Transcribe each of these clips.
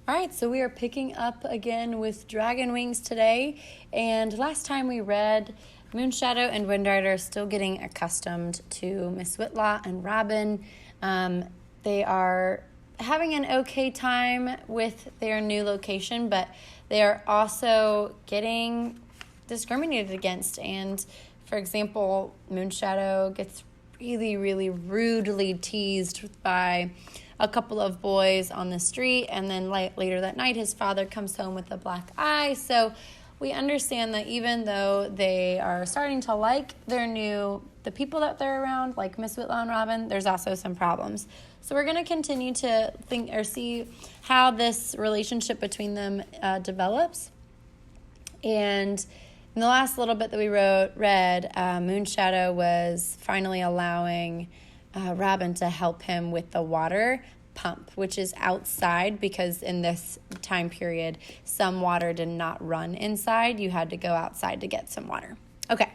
All right, so we are picking up again with Dragonwings today, and last time we read Moonshadow and Windrider are still getting accustomed to Miss Whitlaw and Robin. They are having an okay time with their new location, but they are also getting discriminated against. And, for example, Moonshadow gets really, really rudely teased by a couple of boys on the street, and then later that night his father comes home with a black eye. So we understand that even though they are starting to like the people that they're around, like Miss Whitlaw and Robin, there's also some problems. So we're going to continue to think or see how this relationship between them develops. And in the last little bit that we read, Moonshadow was finally allowing Robin to help him with the water pump, which is outside, because in this time period, some water did not run inside. You had to go outside to get some water. Okay,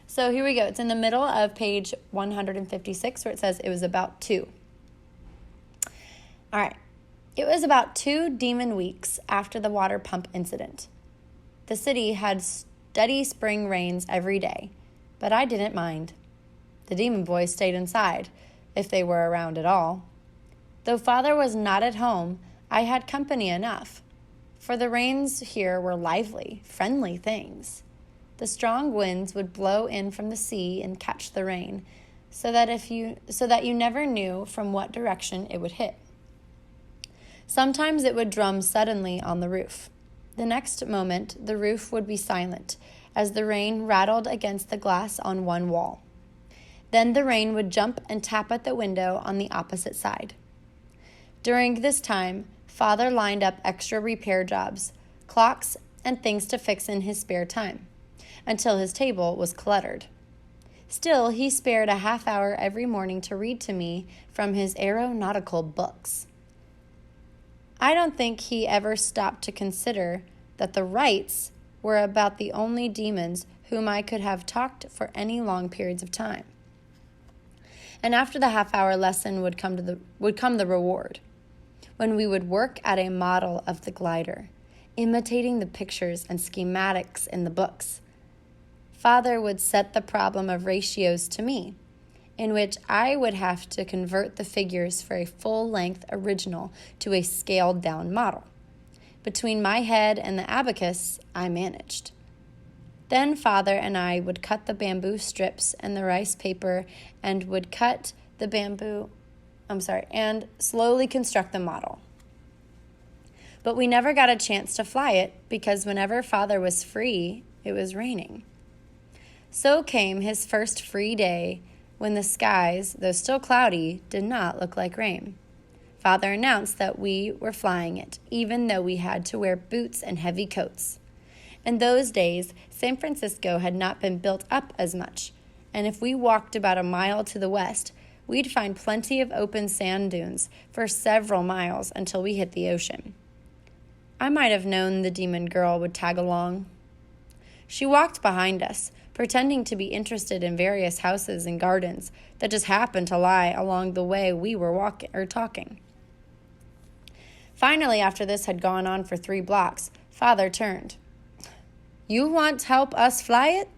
so here we go. It's in the middle of page 156 where it says it was about 2. All right. It was about 2 demon weeks after the water pump incident. The city had steady spring rains every day, but I didn't mind. The demon boys stayed inside, if they were around at all. Though Father was not at home, I had company enough, for the rains here were lively, friendly things. The strong winds would blow in from the sea and catch the rain, so that you never knew from what direction it would hit. Sometimes it would drum suddenly on the roof. The next moment, the roof would be silent, as the rain rattled against the glass on one wall. Then the rain would jump and tap at the window on the opposite side. During this time, Father lined up extra repair jobs, clocks, and things to fix in his spare time, until his table was cluttered. Still, he spared a half hour every morning to read to me from his aeronautical books. I don't think he ever stopped to consider that the Wrights were about the only demons whom I could have talked for any long periods of time. And after the half-hour lesson would come the reward, when we would work at a model of the glider, imitating the pictures and schematics in the books. Father would set the problem of ratios to me, in which I would have to convert the figures for a full-length original to a scaled-down model. Between my head and the abacus, I managed. Then Father and I would cut the bamboo strips and the rice paper and and slowly construct the model. But we never got a chance to fly it because whenever Father was free, it was raining. So came his first free day when the skies, though still cloudy, did not look like rain. Father announced that we were flying it, even though we had to wear boots and heavy coats. In those days, San Francisco had not been built up as much, and if we walked about a mile to the west, we'd find plenty of open sand dunes for several miles until we hit the ocean. I might have known the demon girl would tag along. She walked behind us, pretending to be interested in various houses and gardens that just happened to lie along the way we were talking. Finally, after this had gone on for 3 blocks, Father turned. "You want to help us fly it?"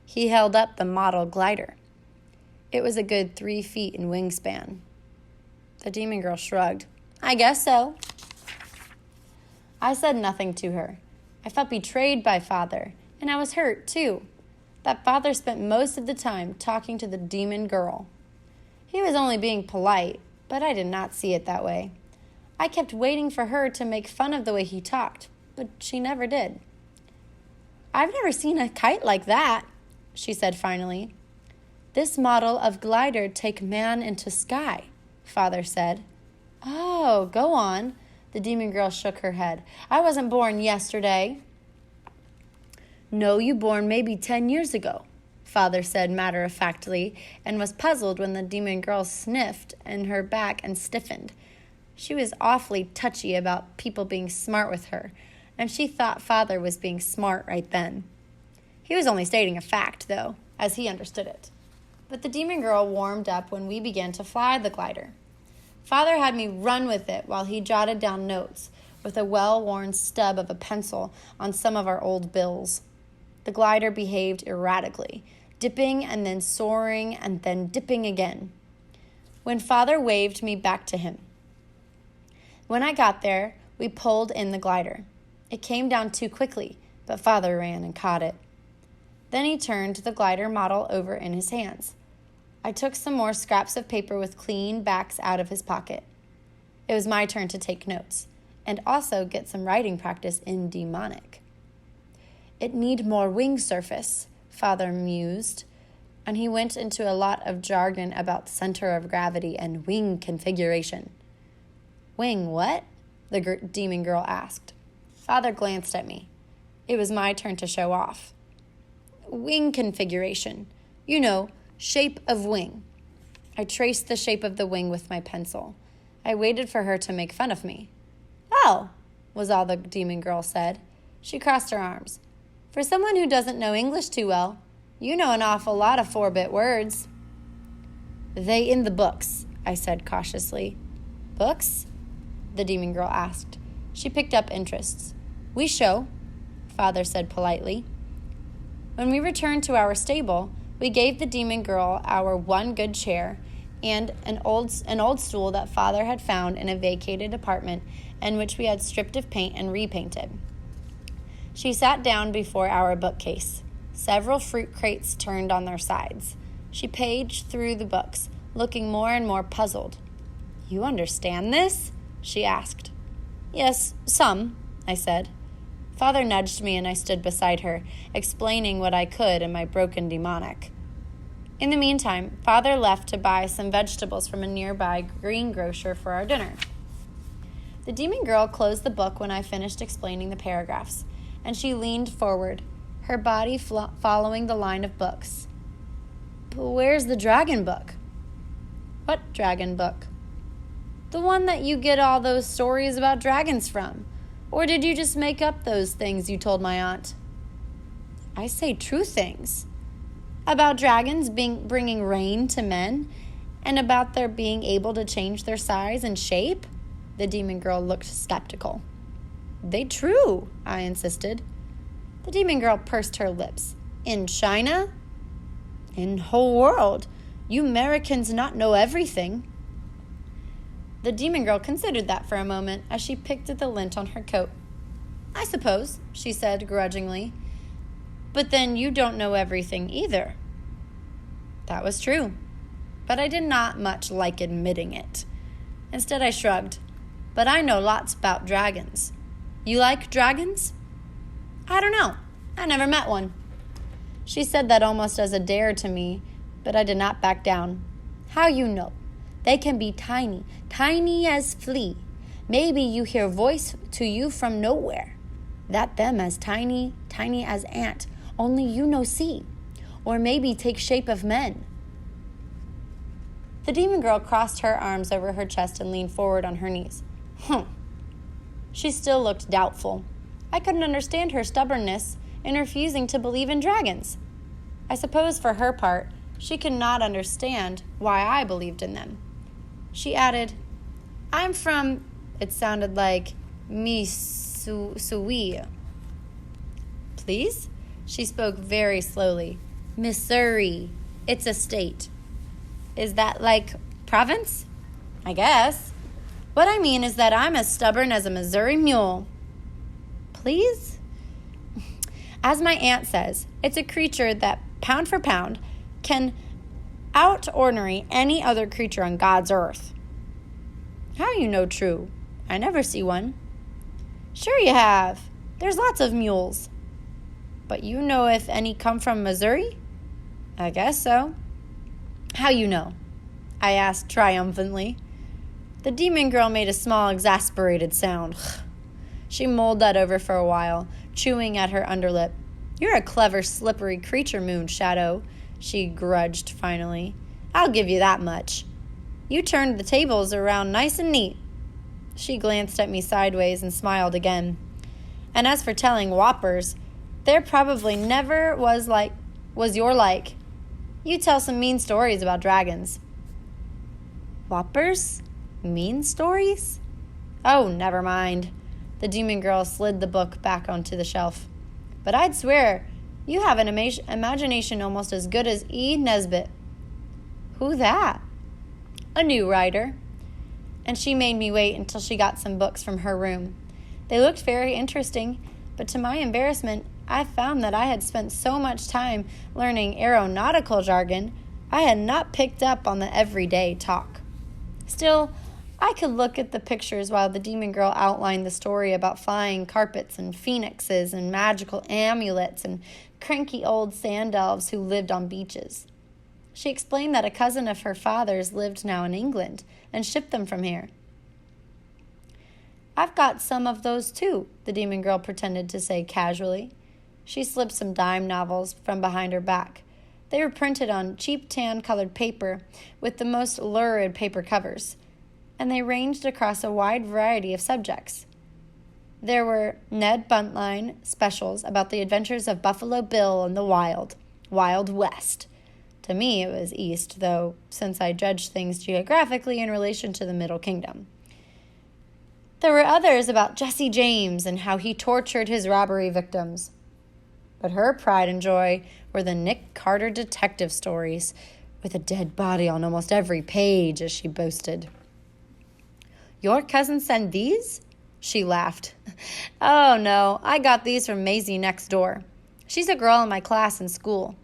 He held up the model glider. It was a good 3 feet in wingspan. The demon girl shrugged. "I guess so." I said nothing to her. I felt betrayed by Father, and I was hurt, too, that Father spent most of the time talking to the demon girl. He was only being polite, but I did not see it that way. I kept waiting for her to make fun of the way he talked, but she never did. "I've never seen a kite like that," she said finally. "This model of glider take man into sky," Father said. "Oh, go on." The demon girl shook her head. "I wasn't born yesterday." "No, you born maybe 10 years ago," Father said matter-of-factly, and was puzzled when the demon girl sniffed in her back and stiffened. She was awfully touchy about people being smart with her, and she thought Father was being smart right then. He was only stating a fact, though, as he understood it. But the demon girl warmed up when we began to fly the glider. Father had me run with it while he jotted down notes with a well-worn stub of a pencil on some of our old bills. The glider behaved erratically, dipping and then soaring and then dipping again. When Father waved me back to him. When I got there, we pulled in the glider. It came down too quickly, but Father ran and caught it. Then he turned the glider model over in his hands. I took some more scraps of paper with clean backs out of his pocket. It was my turn to take notes and also get some writing practice in demonic. It need more wing surface, Father mused, and he went into a lot of jargon about center of gravity and wing configuration. Wing what? The demon girl asked. Father glanced at me. It was my turn to show off. Wing configuration. You know, shape of wing. I traced the shape of the wing with my pencil. I waited for her to make fun of me. Oh, was all the demon girl said. She crossed her arms. For someone who doesn't know English too well, you know an awful lot of 4-bit words. They in the books, I said cautiously. Books? The demon girl asked. She picked up interests. We show, Father said politely. When we returned to our stable, we gave the demon girl our one good chair and an old stool that Father had found in a vacated apartment and which we had stripped of paint and repainted. She sat down before our bookcase. Several fruit crates turned on their sides. She paged through the books, looking more and more puzzled. You understand this? She asked. Yes, some, I said. Father nudged me and I stood beside her, explaining what I could in my broken demonic. In the meantime, Father left to buy some vegetables from a nearby greengrocer for our dinner. The demon girl closed the book when I finished explaining the paragraphs, and she leaned forward, her body following the line of books. But where's the dragon book? What dragon book? The one that you get all those stories about dragons from. Or did you just make up those things you told my aunt? I say true things. About dragons bringing rain to men, and about their being able to change their size and shape? The demon girl looked skeptical. They true, I insisted. The demon girl pursed her lips. In China? In whole world. You Americans not know everything. The demon girl considered that for a moment as she picked at the lint on her coat. I suppose, she said grudgingly. But then you don't know everything either. That was true, but I did not much like admitting it. Instead, I shrugged. But I know lots about dragons. You like dragons? I don't know. I never met one. She said that almost as a dare to me, but I did not back down. How you know? They can be tiny, tiny as flea. Maybe you hear voice to you from nowhere. That them as tiny, tiny as ant, only you no see. Or maybe take shape of men. The demon girl crossed her arms over her chest and leaned forward on her knees. She still looked doubtful. I couldn't understand her stubbornness in refusing to believe in dragons. I suppose for her part, she could not understand why I believed in them. She added, I'm from, it sounded like, Missouri. Please? She spoke very slowly. Missouri. It's a state. Is that like province? I guess. What I mean is that I'm as stubborn as a Missouri mule. Please? As my aunt says, it's a creature that, pound for pound, can out-ornery any other creature on God's earth. How you know true? I never see one. Sure you have. There's lots of mules. But you know if any come from Missouri? I guess so. How you know? I asked triumphantly. The demon girl made a small, exasperated sound. She mulled that over for a while, chewing at her underlip. You're a clever, slippery creature, Moonshadow, she grudged finally. I'll give you that much. You turned the tables around nice and neat. She glanced at me sideways and smiled again. And as for telling whoppers, there probably never was your like. You tell some mean stories about dragons. Whoppers? Mean stories? Oh, never mind. The demon girl slid the book back onto the shelf. But I'd swear, you have an imagination almost as good as E. Nesbit. Who that? A new writer. And she made me wait until she got some books from her room. They looked very interesting, but to my embarrassment, I found that I had spent so much time learning aeronautical jargon, I had not picked up on the everyday talk. Still, I could look at the pictures while the demon girl outlined the story about flying carpets and phoenixes and magical amulets and cranky old sand elves who lived on beaches. She explained that a cousin of her father's lived now in England and shipped them from here. I've got some of those too, the demon girl pretended to say casually. She slipped some dime novels from behind her back. They were printed on cheap tan-colored paper with the most lurid paper covers, and they ranged across a wide variety of subjects. There were Ned Buntline specials about the adventures of Buffalo Bill and the Wild West. To me, it was East, though, since I judged things geographically in relation to the Middle Kingdom. There were others about Jesse James and how he tortured his robbery victims. But her pride and joy were the Nick Carter detective stories, with a dead body on almost every page, as she boasted. Your cousin sent these? She laughed. Oh, no, I got these from Maisie next door. She's a girl in my class in school.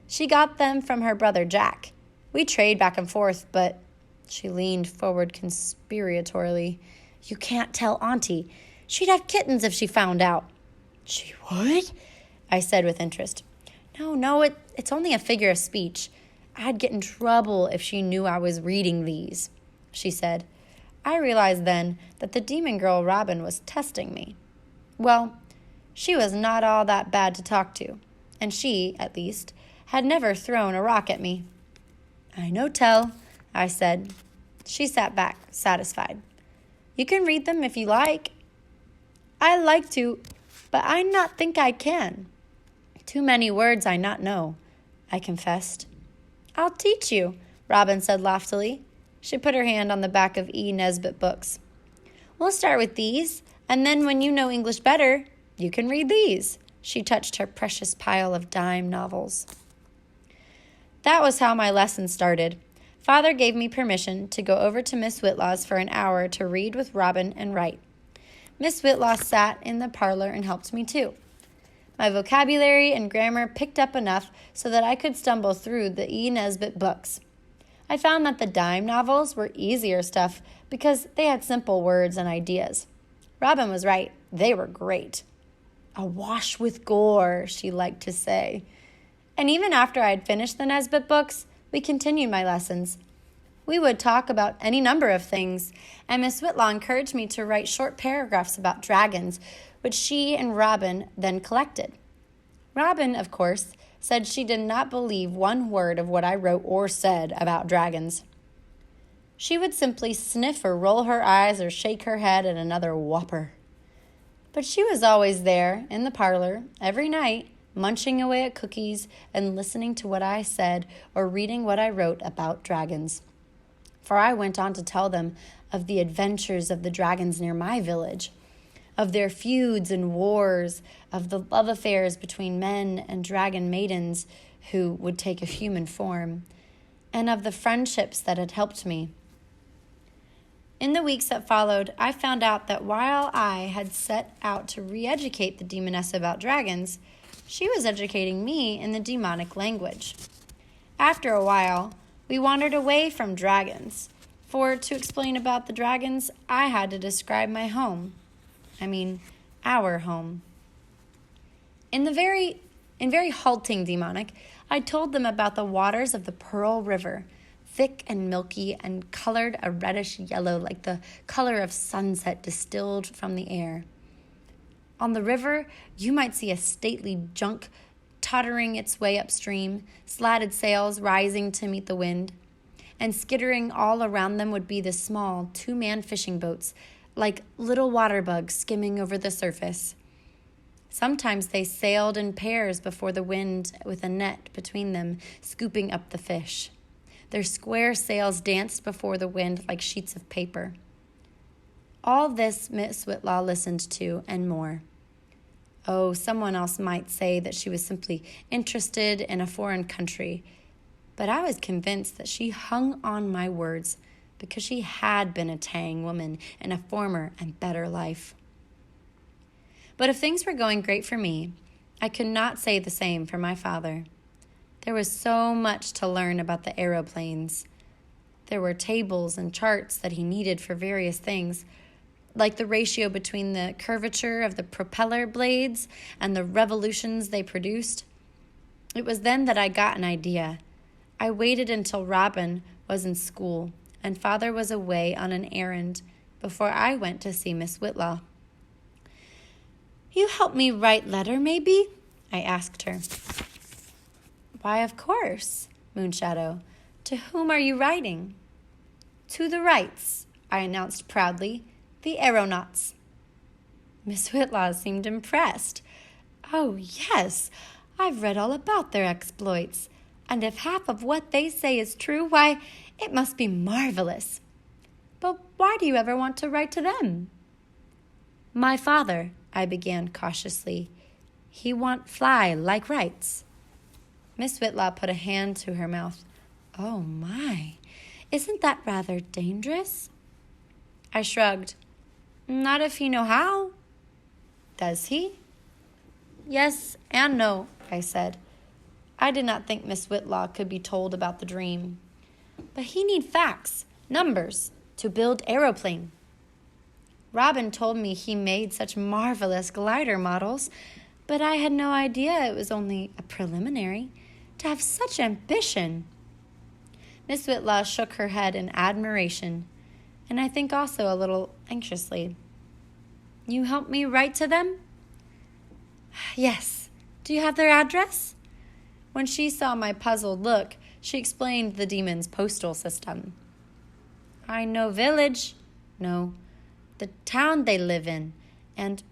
She got them from her brother Jack. We trade back and forth, but... She leaned forward conspiratorially. You can't tell Auntie. She'd have kittens if she found out. She would? I said with interest. No, it's only a figure of speech. I'd get in trouble if she knew I was reading these, she said. I realized then that the demon girl Robin was testing me. Well, she was not all that bad to talk to, and she, at least, had never thrown a rock at me. I no tell, I said. She sat back, satisfied. You can read them if you like. I like to, but I not think I can. Too many words I not know, I confessed. I'll teach you, Robin said loftily. She put her hand on the back of E. Nesbit books. We'll start with these, and then when you know English better, you can read these. She touched her precious pile of dime novels. That was how my lesson started. Father gave me permission to go over to Miss Whitlaw's for an hour to read with Robin and Wright. Miss Whitlaw sat in the parlor and helped me too. My vocabulary and grammar picked up enough so that I could stumble through the E. Nesbit books. I found that the dime novels were easier stuff because they had simple words and ideas. Robin was right. They were great. Awash with gore, she liked to say. And even after I had finished the Nesbit books, we continued my lessons. We would talk about any number of things, and Miss Whitlaw encouraged me to write short paragraphs about dragons, which she and Robin then collected. Robin, of course, said she did not believe one word of what I wrote or said about dragons. She would simply sniff or roll her eyes or shake her head at another whopper. But she was always there, in the parlor, every night, munching away at cookies and listening to what I said or reading what I wrote about dragons. For I went on to tell them of the adventures of the dragons near my village, of their feuds and wars, of the love affairs between men and dragon maidens who would take a human form, and of the friendships that had helped me. In the weeks that followed, I found out that while I had set out to re-educate the demoness about dragons, she was educating me in the demonic language. After a while, we wandered away from dragons, for to explain about the dragons, I had to describe my home. Our home. In very halting demonic, I told them about the waters of the Pearl River, thick and milky and colored a reddish yellow like the color of sunset distilled from the air. On the river, you might see a stately junk tottering its way upstream, slatted sails rising to meet the wind, and skittering all around them would be the small two-man fishing boats, like little water bugs skimming over the surface. Sometimes they sailed in pairs before the wind with a net between them, scooping up the fish. Their square sails danced before the wind like sheets of paper. All this Miss Whitlaw listened to, and more. Oh, someone else might say that she was simply interested in a foreign country, but I was convinced that she hung on my words because she had been a Tang woman in a former and better life. But if things were going great for me, I could not say the same for my father. There was so much to learn about the aeroplanes. There were tables and charts that he needed for various things, like the ratio between the curvature of the propeller blades and the revolutions they produced. It was then that I got an idea. I waited until Robin was in school and Father was away on an errand before I went to see Miss Whitlaw. "You help me write letter, maybe?" I asked her. "Why, of course, Moonshadow. To whom are you writing?" "To the Wrights," I announced proudly, "the aeronauts." Miss Whitlaw seemed impressed. "Oh, yes, I've read all about their exploits, and if half of what they say is true, why, it must be marvelous. But why do you ever want to write to them?" "My father," I began cautiously, "he want fly like Wrights." Miss Whitlaw put a hand to her mouth. "Oh, my, isn't that rather dangerous?" I shrugged. "Not if he know how." "Does he?" "Yes and no," I said. I did not think Miss Whitlaw could be told about the dream. "But he need facts, numbers, to build aeroplane." Robin told me he made such marvelous glider models, but I had no idea it was only a preliminary. To have such ambition! Miss Whitlaw shook her head in admiration, and I think also a little anxiously. "You help me write to them?" "Yes. Do you have their address?" When she saw my puzzled look, she explained the demon's postal system. "I know village. No, the town they live in, and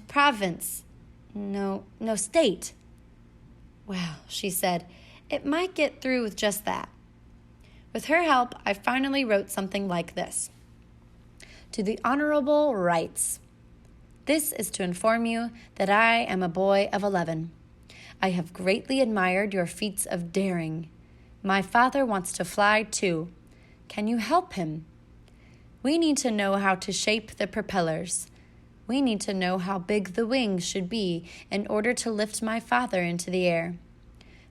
province. No, state." "Well," she said, "it might get through with just that." With her help, I finally wrote something like this. "To the Honorable Wrights. This is to inform you that I am a boy of 11. I have greatly admired your feats of daring. My father wants to fly too. Can you help him? We need to know how to shape the propellers. We need to know how big the wings should be in order to lift my father into the air.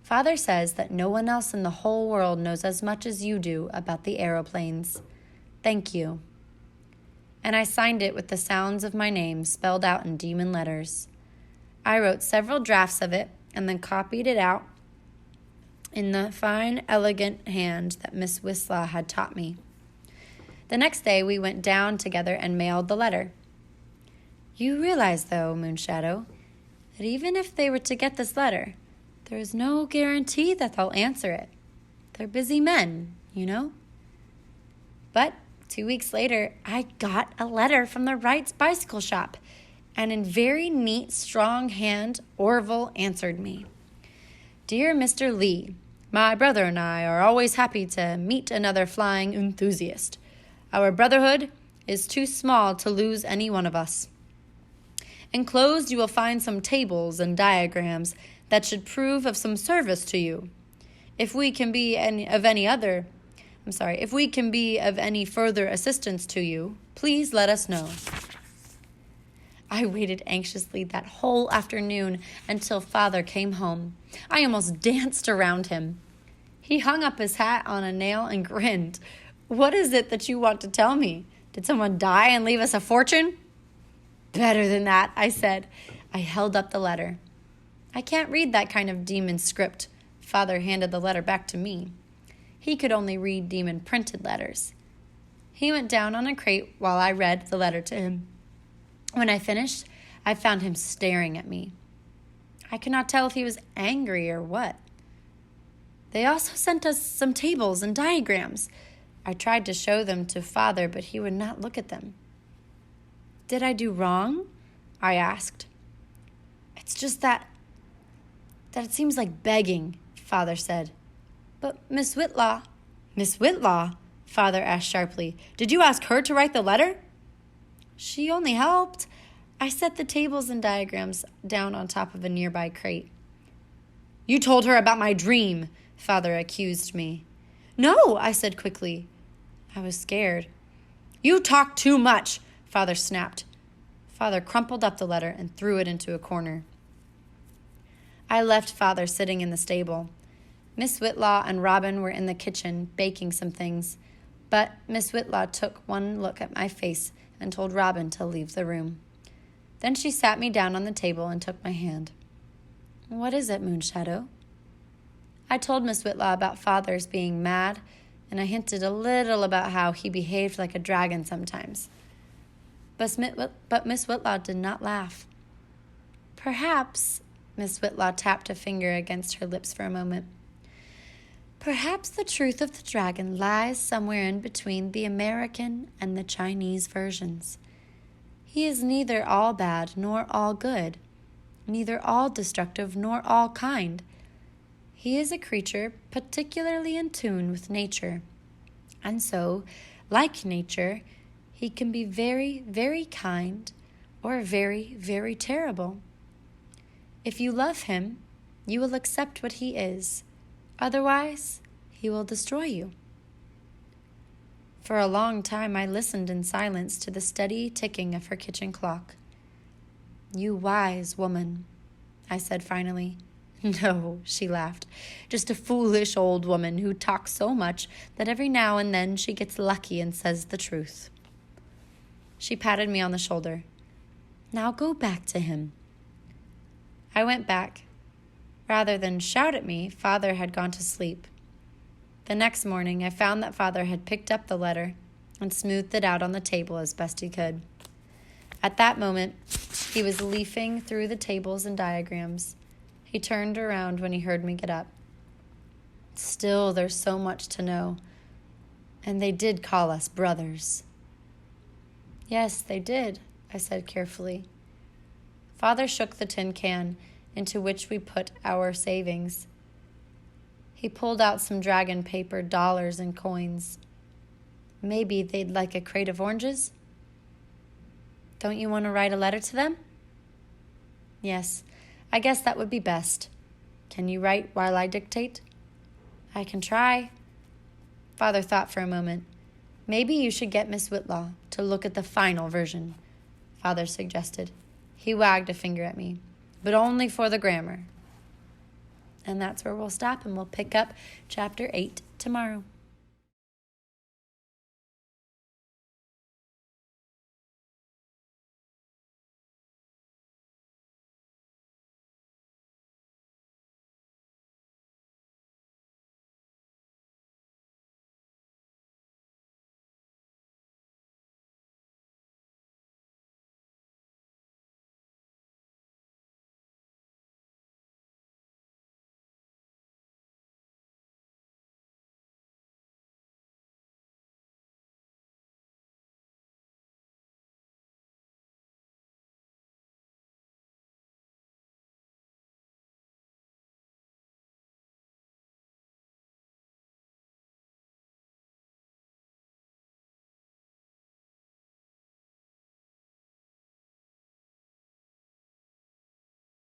Father says that no one else in the whole world knows as much as you do about the aeroplanes. Thank you." And I signed it with the sounds of my name spelled out in demon letters. I wrote several drafts of it and then copied it out in the fine, elegant hand that Miss Whitlaw had taught me. The next day we went down together and mailed the letter. "You realize, though, Moonshadow, that even if they were to get this letter, there is no guarantee that they'll answer it. They're busy men, you know." But 2 weeks later, I got a letter from the Wright's bicycle shop, and in very neat, strong hand, Orville answered me. "Dear Mr. Lee, my brother and I are always happy to meet another flying enthusiast. Our brotherhood is too small to lose any one of us. Enclosed you will find some tables and diagrams that should prove of some service to you. If we can be of any further assistance to you, please let us know." I waited anxiously that whole afternoon until Father came home. I almost danced around him. He hung up his hat on a nail and grinned. "What is it that you want to tell me? Did someone die and leave us a fortune?" "Better than that," I said. I held up the letter. "I can't read that kind of demon script." Father handed the letter back to me. He could only read demon printed letters. He went down on a crate while I read the letter to him. When I finished, I found him staring at me. I could not tell if he was angry or what. "They also sent us some tables and diagrams." I tried to show them to Father, but he would not look at them. "Did I do wrong?" I asked. "It's just that it seems like begging," Father said. But Miss Whitlaw. Miss Whitlaw? Father asked sharply. Did you ask her to write the letter? She only helped. I set the tables and diagrams down on top of a nearby crate. You told her about my dream, Father accused me. No, I said quickly. I was scared. You talk too much, Father snapped. Father crumpled up the letter and threw it into a corner. I left Father sitting in the stable. Miss Whitlaw and Robin were in the kitchen baking some things, but Miss Whitlaw took one look at my face and told Robin to leave the room. Then she sat me down on the table and took my hand. What is it, Moonshadow? I told Miss Whitlaw about Father's being mad, and I hinted a little about how he behaved like a dragon sometimes. But Miss Whitlaw did not laugh. Perhaps, Miss Whitlaw tapped a finger against her lips for a moment. Perhaps the truth of the dragon lies somewhere in between the American and the Chinese versions. He is neither all bad nor all good, neither all destructive nor all kind. He is a creature particularly in tune with nature, and so, like nature, he can be very, very kind or very, very terrible. If you love him, you will accept what he is. Otherwise, he will destroy you. For a long time, I listened in silence to the steady ticking of her kitchen clock. You wise woman, I said finally. No, she laughed. Just a foolish old woman who talks so much that every now and then she gets lucky and says the truth. She patted me on the shoulder. Now go back to him. I went back. Rather than shout at me, Father had gone to sleep. The next morning, I found that Father had picked up the letter and smoothed it out on the table as best he could. At that moment, he was leafing through the tables and diagrams. He turned around when he heard me get up. Still, there's so much to know. And they did call us brothers. Yes, they did, I said carefully. Father shook the tin can into which we put our savings. He pulled out some dragon paper dollars and coins. Maybe they'd like a crate of oranges? Don't you want to write a letter to them? Yes, I guess that would be best. Can you write while I dictate? I can try. Father thought for a moment. Maybe you should get Miss Whitlaw to look at the final version, Father suggested. He wagged a finger at me, but only for the grammar. And that's where we'll stop, and we'll pick up Chapter 8 tomorrow.